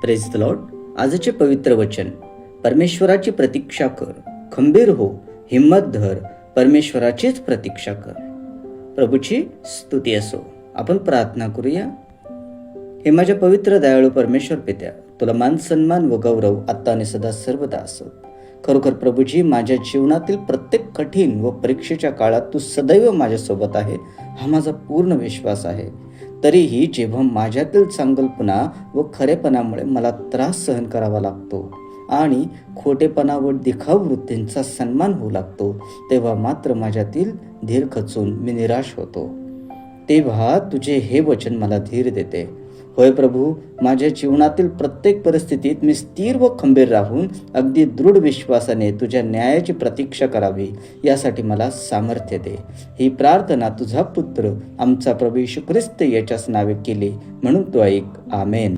Praise the Lord. आजचे पवित्र वचन. परमेश्वराची प्रतीक्षा कर, खंबीर हो, हिम्मत धर, परमेश्वराचीच प्रतीक्षा कर. प्रभूची स्तुती असो. आपण प्रार्थना करूया. हे माझ्या पवित्र दयाळू परमेश्वर पित्या, तुला मान सन्मान व गौरव आत्ता आणि सदा सर्वदा असो. खरोखर प्रभूजी, माझ्या जीवनातील प्रत्येक कठीण व परीक्षेच्या काळात तू सदैव माझ्यासोबत आहे, हा माझा पूर्ण विश्वास आहे. तरीही जेव्हा माझ्यातील चांगलपणा व खरेपणामुळे मला त्रास सहन करावा लागतो आणि खोटेपणा व दिखाऊ वृत्तींचा सन्मान होऊ लागतो, तेव्हा मात्र माझ्यातील धीर खचून मी निराश होतो. तेव्हा तुझे हे वचन मला धीर देते. होय प्रभू, माझ्या जीवनातील प्रत्येक परिस्थितीत मी स्थिर व खंबीर राहून अगदी दृढ विश्वासाने तुझ्या न्यायाची प्रतीक्षा करावी, यासाठी मला सामर्थ्य दे. ही प्रार्थना तुझा पुत्र आमचा प्रभू येशू ख्रिस्त याच्याच नावे केली, म्हणून तो ऐक. आमेन.